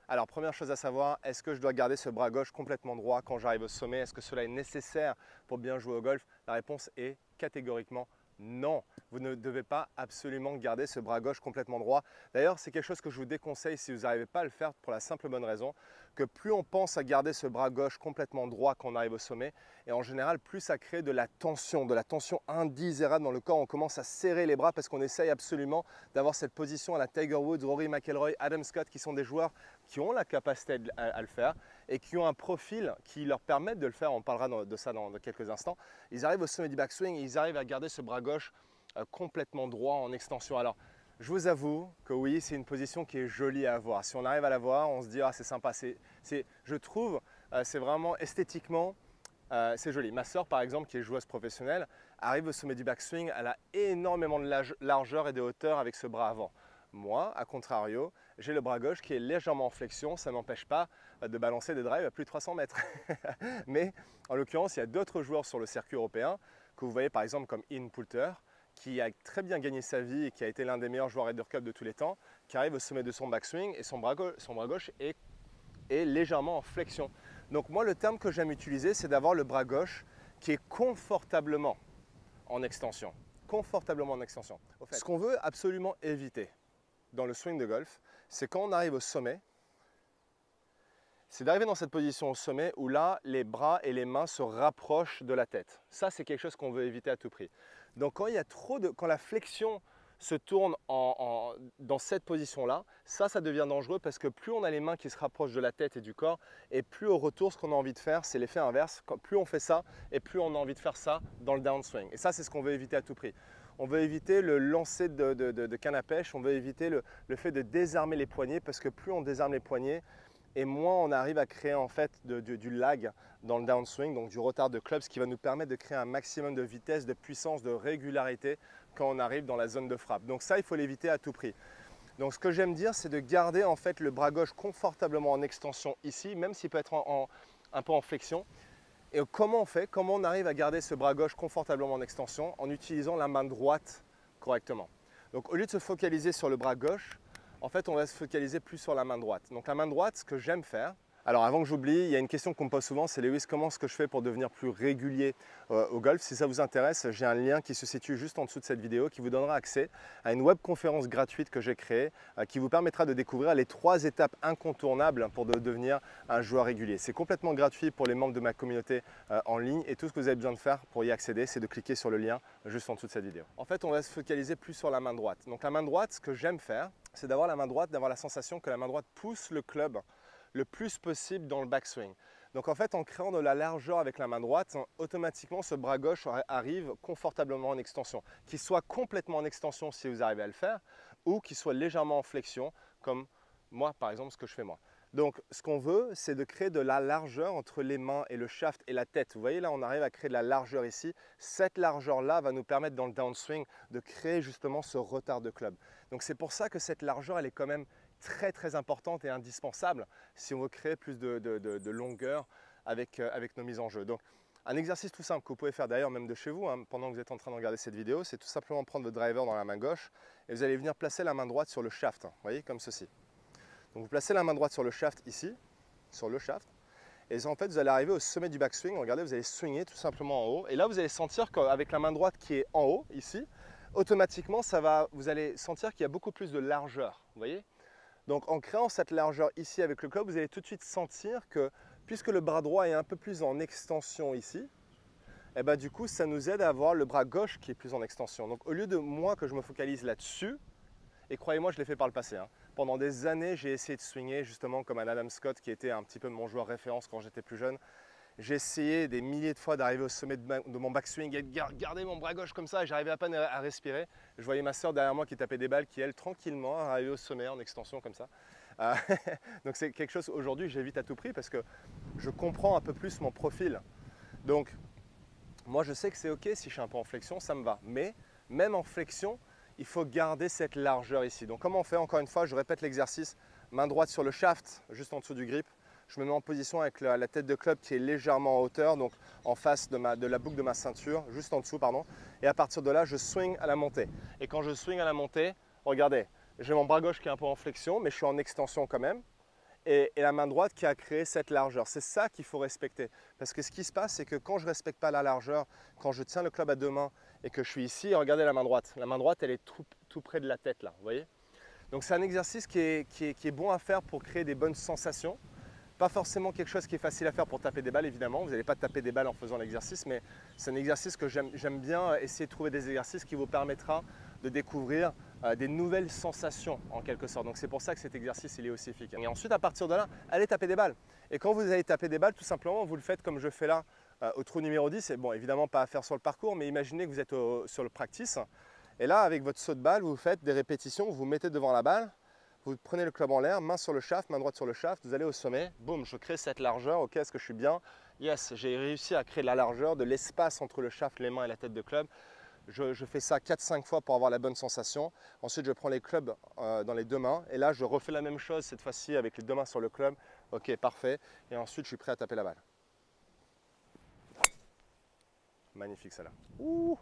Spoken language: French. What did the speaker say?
Alors, première chose à savoir, est-ce que je dois garder ce bras gauche complètement droit quand j'arrive au sommet? Est-ce que cela est nécessaire pour bien jouer au golf? La réponse est catégoriquement non. Vous ne devez pas absolument garder ce bras gauche complètement droit. D'ailleurs, c'est quelque chose que je vous déconseille si vous n'arrivez pas à le faire pour la simple bonne raison que plus on pense à garder ce bras gauche complètement droit quand on arrive au sommet, et en général, plus ça crée de la tension indésirable dans le corps. On commence à serrer les bras parce qu'on essaye absolument d'avoir cette position à la Tiger Woods, Rory McIlroy, Adam Scott, qui sont des joueurs qui ont la capacité à le faire et qui ont un profil qui leur permet de le faire. On parlera de ça dans quelques instants. Ils arrivent au sommet du backswing et ils arrivent à garder ce bras gauche complètement droit en extension. Alors, je vous avoue que oui, c'est une position qui est jolie à avoir. Si on arrive à la voir, on se dit « Ah, c'est sympa ». Je trouve, c'est vraiment esthétiquement, c'est joli. Ma sœur, par exemple, qui est joueuse professionnelle, arrive au sommet du backswing. Elle a énormément de largeur et de hauteur avec ce bras avant. Moi, à contrario, j'ai le bras gauche qui est légèrement en flexion. Ça ne m'empêche pas de balancer des drives à plus de 300 mètres. Mais en l'occurrence, il y a d'autres joueurs sur le circuit européen que vous voyez par exemple comme Ian Poulter, qui a très bien gagné sa vie et qui a été l'un des meilleurs joueurs Ryder Cup de tous les temps, qui arrive au sommet de son backswing et son bras gauche est légèrement en flexion. Donc moi, le terme que j'aime utiliser, c'est d'avoir le bras gauche qui est confortablement en extension. Confortablement en extension. Au fait, ce qu'on veut absolument éviter dans le swing de golf, c'est quand on arrive au sommet, c'est d'arriver dans cette position au sommet où là, les bras et les mains se rapprochent de la tête. Ça, c'est quelque chose qu'on veut éviter à tout prix. Donc quand il y a quand la flexion se tourne dans cette position-là, ça devient dangereux parce que plus on a les mains qui se rapprochent de la tête et du corps, et plus au retour, ce qu'on a envie de faire, c'est l'effet inverse. Plus on fait ça, et plus on a envie de faire ça dans le downswing. Et ça, c'est ce qu'on veut éviter à tout prix. On veut éviter le lancer de canne à pêche, on veut éviter le fait de désarmer les poignets parce que plus on désarme les poignets, et moins on arrive à créer en fait du lag dans le downswing, donc du retard de club, ce qui va nous permettre de créer un maximum de vitesse, de puissance, de régularité quand on arrive dans la zone de frappe. Donc ça, il faut l'éviter à tout prix. Donc ce que j'aime dire, c'est de garder en fait le bras gauche confortablement en extension ici, même s'il peut être un peu en flexion. Et comment on fait? Comment on arrive à garder ce bras gauche confortablement en extension? En utilisant la main droite correctement. Donc au lieu de se focaliser sur le bras gauche, en fait, on va se focaliser plus sur la main droite. Donc la main droite, ce que j'aime faire, alors avant que j'oublie, il y a une question qu'on me pose souvent, c'est Lewis, comment est-ce que je fais pour devenir plus régulier au golf? Si ça vous intéresse, j'ai un lien qui se situe juste en dessous de cette vidéo qui vous donnera accès à une webconférence gratuite que j'ai créée qui vous permettra de découvrir les 3 étapes incontournables pour devenir un joueur régulier. C'est complètement gratuit pour les membres de ma communauté en ligne et tout ce que vous avez besoin de faire pour y accéder, c'est de cliquer sur le lien juste en dessous de cette vidéo. En fait, on va se focaliser plus sur la main droite. Donc la main droite, ce que j'aime faire, c'est d'avoir la main droite, d'avoir la sensation que la main droite pousse le club le plus possible dans le backswing. Donc en fait, en créant de la largeur avec la main droite, automatiquement ce bras gauche arrive confortablement en extension. Qu'il soit complètement en extension si vous arrivez à le faire, ou qu'il soit légèrement en flexion, comme moi par exemple, ce que je fais moi. Donc ce qu'on veut, c'est de créer de la largeur entre les mains et le shaft et la tête. Vous voyez là, on arrive à créer de la largeur ici. Cette largeur-là va nous permettre dans le downswing de créer justement ce retard de club. Donc c'est pour ça que cette largeur, elle est quand même très importante et indispensable si on veut créer plus de longueur avec nos mises en jeu. Donc un exercice tout simple que vous pouvez faire d'ailleurs même de chez vous pendant que vous êtes en train de regarder cette vidéo, c'est tout simplement prendre votre driver dans la main gauche et vous allez venir placer la main droite sur le shaft, vous voyez, comme ceci. Donc vous placez la main droite sur le shaft ici, sur le shaft, et en fait vous allez arriver au sommet du backswing, regardez, vous allez swinger tout simplement en haut, et là vous allez sentir qu'avec la main droite qui est en haut, ici, automatiquement vous allez sentir qu'il y a beaucoup plus de largeur, vous voyez. Donc en créant cette largeur ici avec le club, vous allez tout de suite sentir que puisque le bras droit est un peu plus en extension ici, et ben du coup ça nous aide à avoir le bras gauche qui est plus en extension. Donc au lieu de moi que je me focalise là-dessus, et croyez-moi je l'ai fait par le passé, pendant des années j'ai essayé de swinger justement comme un Adam Scott qui était un petit peu mon joueur référence quand j'étais plus jeune. J'ai essayé des milliers de fois d'arriver au sommet de mon backswing et de garder mon bras gauche comme ça, et j'arrivais à peine à respirer. Je voyais ma soeur derrière moi qui tapait des balles, qui elle tranquillement arrivait au sommet en extension comme ça. Donc c'est quelque chose aujourd'hui j'évite à tout prix parce que je comprends un peu plus mon profil. Donc moi je sais que c'est ok si je suis un peu en flexion, ça me va. Mais même en flexion, il faut garder cette largeur ici. Donc comment on fait? Encore une fois, je répète l'exercice, main droite sur le shaft, juste en dessous du grip. Je me mets en position avec la tête de club qui est légèrement en hauteur, donc en face de la boucle de ma ceinture, juste en dessous, pardon. Et à partir de là, je swing à la montée. Et quand je swing à la montée, regardez, j'ai mon bras gauche qui est un peu en flexion, mais je suis en extension quand même. et la main droite qui a créé cette largeur. C'est ça qu'il faut respecter. Parce que ce qui se passe, c'est que quand je ne respecte pas la largeur, quand je tiens le club à deux mains et que je suis ici, regardez la main droite. La main droite, elle est tout près de la tête là, vous voyez? Donc c'est un exercice qui est bon à faire pour créer des bonnes sensations. Pas forcément quelque chose qui est facile à faire pour taper des balles, évidemment. Vous n'allez pas taper des balles en faisant l'exercice, mais c'est un exercice que j'aime bien essayer de trouver des exercices qui vous permettra de découvrir des nouvelles sensations en quelque sorte. Donc c'est pour ça que cet exercice il est aussi efficace. Et ensuite, à partir de là, allez taper des balles. Et quand vous allez taper des balles, tout simplement, vous le faites comme je fais là au trou numéro 10. Et bon, évidemment pas à faire sur le parcours, mais imaginez que vous êtes sur le practice. Et là, avec votre saut de balle, vous faites des répétitions, vous vous mettez devant la balle. Vous prenez le club en l'air, main sur le shaft, main droite sur le shaft, vous allez au sommet, boum, je crée cette largeur, ok, est-ce que je suis bien? Yes, j'ai réussi à créer de la largeur, de l'espace entre le shaft, les mains et la tête de club. Je fais ça 4-5 fois pour avoir la bonne sensation. Ensuite, je prends les clubs dans les deux mains et là, je refais la même chose cette fois-ci avec les deux mains sur le club. Ok, parfait. Et ensuite, je suis prêt à taper la balle. Magnifique celle-là. Ouh.